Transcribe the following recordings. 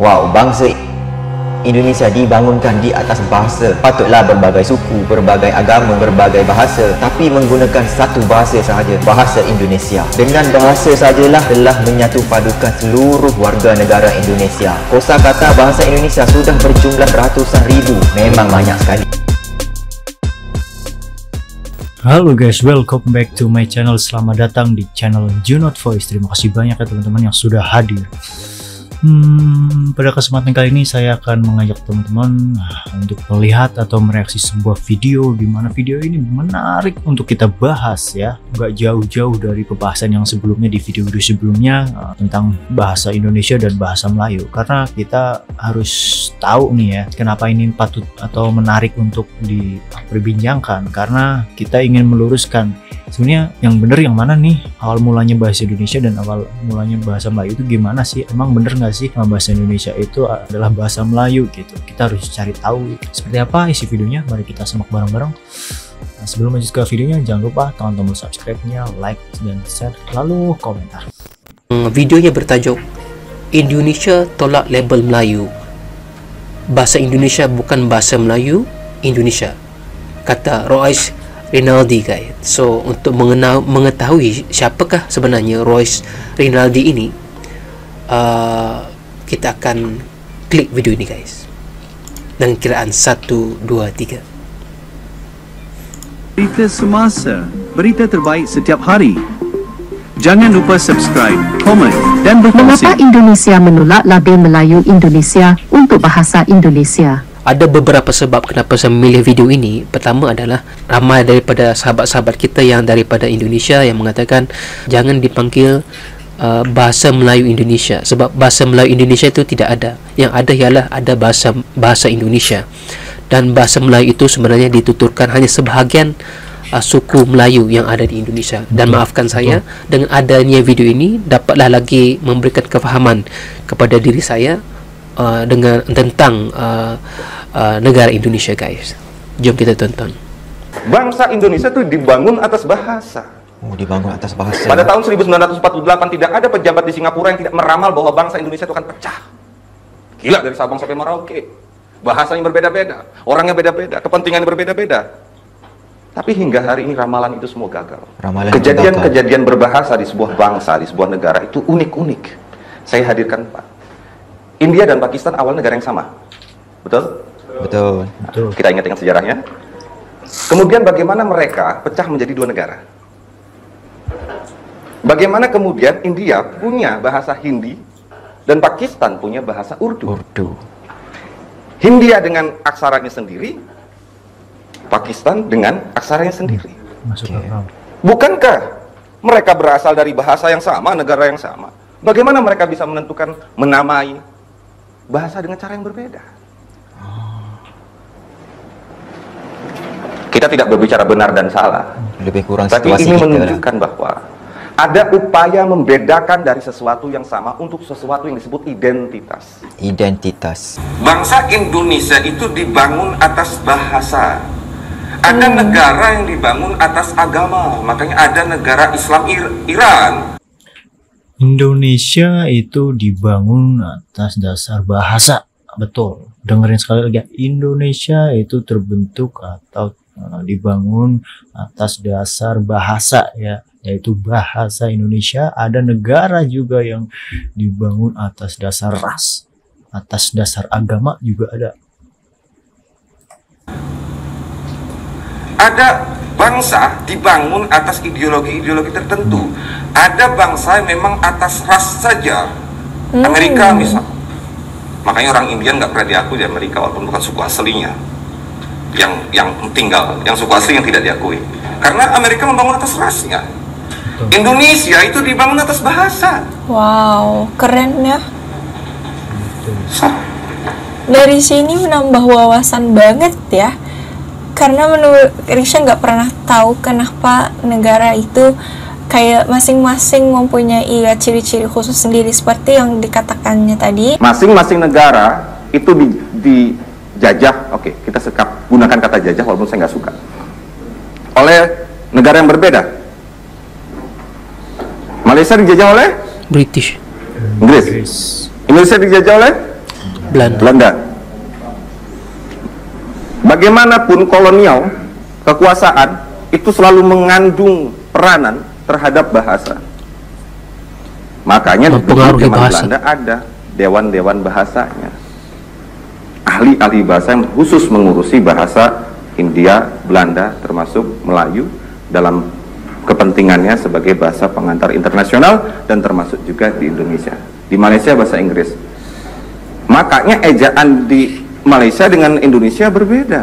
Wow, bangsa Indonesia dibangunkan di atas bahasa. Patutlah berbagai suku, berbagai agama, berbagai bahasa, tapi menggunakan satu bahasa sahaja, bahasa Indonesia. Dengan bahasa sajalah telah menyatu padukan seluruh warga negara Indonesia. Kosakata bahasa Indonesia sudah berjumlah ratusan ribu. Memang banyak sekali. Halo guys, welcome back to my channel. Selamat datang di channel Junot Voice. Terima kasih banyak ya teman-teman yang sudah hadir. Pada kesempatan kali ini saya akan mengajak teman-teman untuk melihat atau mereaksi sebuah video, di mana video ini menarik untuk kita bahas ya. Nggak jauh-jauh dari pembahasan yang sebelumnya di video-video sebelumnya tentang bahasa Indonesia dan bahasa Melayu. Karena kita harus tahu nih ya, kenapa ini patut atau menarik untuk diperbincangkan. Karena kita ingin meluruskan sebenarnya yang benar yang mana nih, awal mulanya bahasa Indonesia dan awal mulanya bahasa Melayu itu gimana sih? Emang bener nggak sih bahasa Indonesia itu adalah bahasa Melayu gitu? Kita harus cari tahu seperti apa isi videonya. Mari kita simak bareng-bareng. Nah, sebelum lanjut ke videonya, jangan lupa tekan tombol subscribe-nya, like dan share, lalu komentar. Videonya bertajuk Indonesia tolak label Melayu. Bahasa Indonesia bukan bahasa Melayu Indonesia, kata Royce Rinaldi guys. So untuk mengetahui siapakah sebenarnya Royce Rinaldi ini, kita akan klik video ini guys. Dan kiraan 1, 2, 3. Berita semasa, berita terbaik setiap hari. Jangan lupa subscribe, komen, dan berkongsi. Mengapa Indonesia menolak label Melayu Indonesia untuk bahasa Indonesia? Ada beberapa sebab kenapa saya memilih video ini. Pertama adalah ramai daripada sahabat-sahabat kita yang daripada Indonesia yang mengatakan jangan dipanggil bahasa Melayu Indonesia, sebab bahasa Melayu Indonesia itu tidak ada. Yang ada ialah ada bahasa Indonesia, dan bahasa Melayu itu sebenarnya dituturkan hanya sebahagian suku Melayu yang ada di Indonesia. Dan maafkan saya, dengan adanya video ini dapatlah lagi memberikan kefahaman kepada diri saya dengan tentang negara Indonesia guys. Jom kita tonton. Bangsa Indonesia itu dibangun atas bahasa. Oh, dibangun atas bahasa. Pada tahun 1948 tidak ada pejabat di Singapura yang tidak meramal bahwa bangsa Indonesia itu akan pecah. Gila, dari Sabang sampai Merauke. Bahasanya berbeda-beda, orangnya beda-beda, kepentingannya berbeda-beda. Tapi hingga hari ini ramalan itu semua gagal. Kejadian-kejadian berbahasa di sebuah bangsa, di sebuah negara itu unik-unik. Saya hadirkan Pak. India dan Pakistan awal negara yang sama. Betul? Betul. Kita ingat dengan sejarahnya. Kemudian bagaimana mereka pecah menjadi dua negara. Bagaimana kemudian India punya bahasa Hindi dan Pakistan punya bahasa Urdu. Hindia dengan aksaranya sendiri, Pakistan dengan aksaranya sendiri. Bukankah mereka berasal dari bahasa yang sama, negara yang sama? Bagaimana mereka bisa menentukan menamai bahasa dengan cara yang berbeda? Kita tidak berbicara benar dan salah. Lebih kurang tapi situasi ini kita menunjukkan bahwa ada upaya membedakan dari sesuatu yang sama untuk sesuatu yang disebut identitas. Bangsa Indonesia itu dibangun atas bahasa. Ada negara yang dibangun atas agama. Makanya ada negara Islam Iran. Indonesia itu dibangun atas dasar bahasa. Betul. Dengerin sekali lagi. Indonesia itu terbentuk atau dibangun atas dasar bahasa ya, yaitu bahasa Indonesia. Ada negara juga yang dibangun atas dasar ras, atas dasar agama juga ada. Ada bangsa dibangun atas ideologi-ideologi tertentu. Ada bangsa yang memang atas ras saja. Amerika misal. Makanya orang India nggak pernah diakui di Amerika walaupun bukan suku aslinya. Yang tinggal, yang suku asli yang tidak diakui. Karena Amerika membangun atas rasnya. Indonesia itu dibangun atas bahasa. Wow, keren ya. Dari sini menambah wawasan banget ya. Karena menurut Risha nggak pernah tahu kenapa negara itu kayak masing-masing mempunyai ciri-ciri khusus sendiri seperti yang dikatakannya tadi. Masing-masing negara itu dijajah, oke, kita gunakan kata jajah walaupun saya nggak suka, oleh negara yang berbeda. Malaysia dijajah oleh British. Inggris. Indonesia dijajah oleh Belanda. Bagaimanapun kolonial, kekuasaan itu selalu mengandung peranan terhadap bahasa. Makanya di zaman Belanda ada dewan-dewan bahasanya, ahli-ahli bahasa yang khusus mengurusi bahasa Hindia, Belanda, termasuk Melayu dalam kepentingannya sebagai bahasa pengantar internasional, dan termasuk juga di Indonesia. Di Malaysia bahasa Inggris. Makanya ejaan di Malaysia dengan Indonesia berbeda.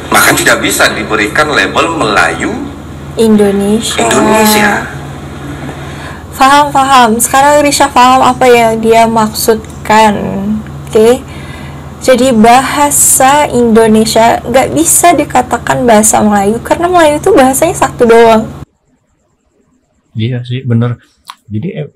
Maka tidak bisa diberikan label Melayu Indonesia. Paham. Sekarang Risha paham apa yang dia maksudkan. Oke. Jadi bahasa Indonesia nggak bisa dikatakan bahasa Melayu, karena Melayu itu bahasanya satu doang. Iya sih, bener. Jadi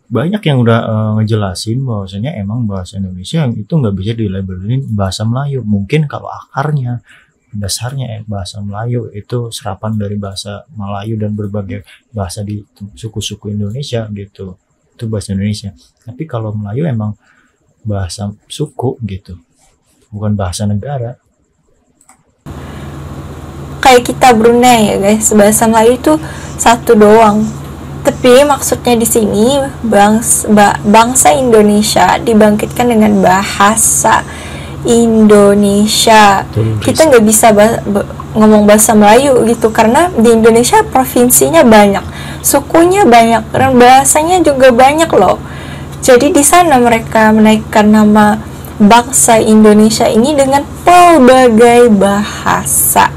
banyak yang udah ngejelasin bahwasanya emang bahasa Indonesia itu nggak bisa dilabelin bahasa Melayu. Mungkin kalau akarnya, dasarnya bahasa Melayu itu serapan dari bahasa Melayu dan berbagai bahasa di suku-suku Indonesia gitu. Itu bahasa Indonesia. Tapi kalau Melayu emang bahasa suku gitu, bukan bahasa negara. Kayak kita Brunei ya guys, bahasa Melayu itu satu doang. Tapi maksudnya di sini bangsa Indonesia dibangkitkan dengan bahasa Indonesia. Kita nggak bisa ngomong bahasa Melayu gitu, karena di Indonesia provinsinya banyak, sukunya banyak, dan bahasanya juga banyak loh. Jadi di sana mereka menaikkan nama bangsa Indonesia ini dengan pelbagai bahasa.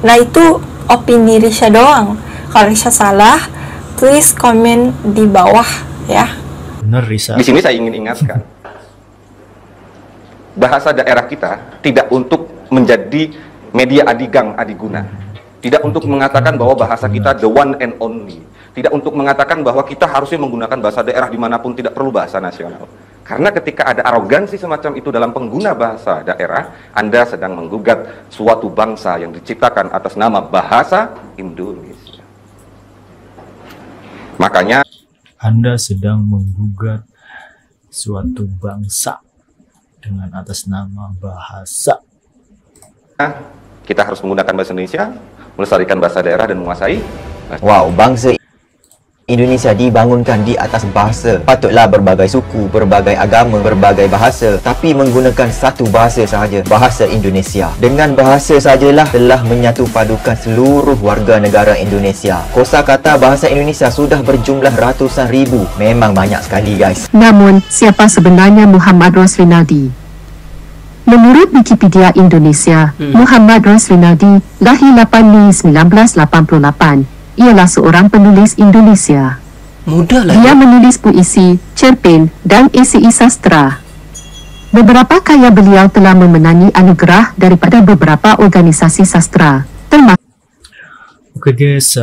Nah itu opini Risha doang. Kalau Risha salah, please komen di bawah ya. Bener Risha. Di sini saya ingin ingatkan, bahasa daerah kita tidak untuk menjadi media adigang adiguna, tidak untuk mengatakan bahwa bahasa kita the one and only, tidak untuk mengatakan bahwa kita harusnya menggunakan bahasa daerah dimanapun, tidak perlu bahasa nasional. Karena ketika ada arogansi semacam itu dalam pengguna bahasa daerah, Anda sedang menggugat suatu bangsa yang diciptakan atas nama bahasa Indonesia. Makanya Anda sedang menggugat suatu bangsa dengan atas nama bahasa. Kita harus menggunakan bahasa Indonesia, melestarikan bahasa daerah dan menguasai. Wow, bangsa Indonesia dibangunkan di atas bahasa. Patutlah berbagai suku, berbagai agama, berbagai bahasa, tapi menggunakan satu bahasa sahaja, bahasa Indonesia. Dengan bahasa sajalah telah menyatu padukan seluruh warga negara Indonesia. Kosakata bahasa Indonesia sudah berjumlah ratusan ribu. Memang banyak sekali guys. Namun, siapa sebenarnya Muhammad Rosrinaldi? Menurut Wikipedia Indonesia, Muhammad Rosrinaldi lahir 8 Mei 1988. Ialah seorang penulis Indonesia. Dia menulis puisi, cerpen, dan esei sastra. Beberapa karya beliau telah memenangi anugerah daripada beberapa organisasi sastra, termasuk. Oke guys,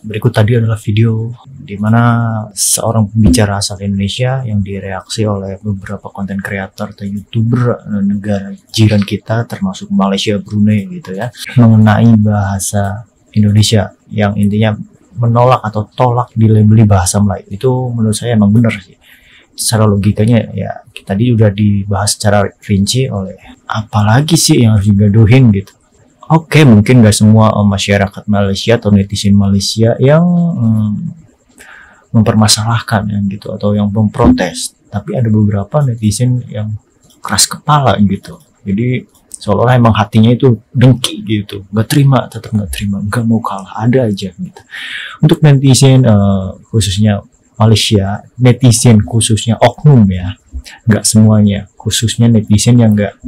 berikut tadi adalah video di mana seorang pembicara asal Indonesia yang direaksi oleh beberapa konten kreator atau YouTuber negara jiran kita, termasuk Malaysia, Brunei gitu ya, mengenai bahasa Indonesia yang intinya menolak atau tolak dilabeli bahasa Melayu. Itu menurut saya emang benar sih. Secara logikanya ya tadi udah dibahas secara rinci oleh, apalagi sih yang harus digaduhin gitu. Oke, mungkin gak semua masyarakat Malaysia atau netizen Malaysia yang mempermasalahkan yang gitu atau yang memprotes, tapi ada beberapa netizen yang keras kepala gitu. Jadi seolah-olah emang hatinya itu dengki gitu, nggak terima, tetap nggak terima, nggak mau kalah, ada aja gitu. Untuk netizen khususnya Malaysia, netizen khususnya oknum ya, nggak semuanya, khususnya netizen yang nggak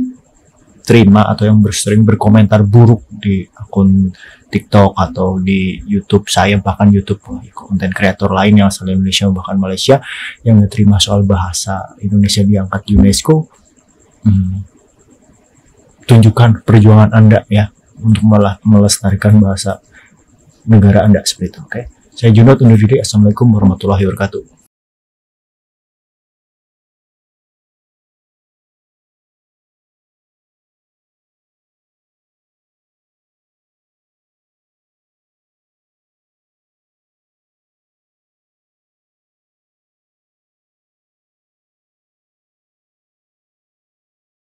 terima atau yang sering berkomentar buruk di akun TikTok atau di YouTube saya, bahkan YouTube konten kreator lain yang asal Indonesia bahkan Malaysia yang nggak terima soal bahasa Indonesia diangkat UNESCO. Tunjukkan perjuangan Anda ya untuk melestarikan bahasa negara Anda seperti itu. Oke, saya Junot undur diri. Assalamualaikum warahmatullahi wabarakatuh.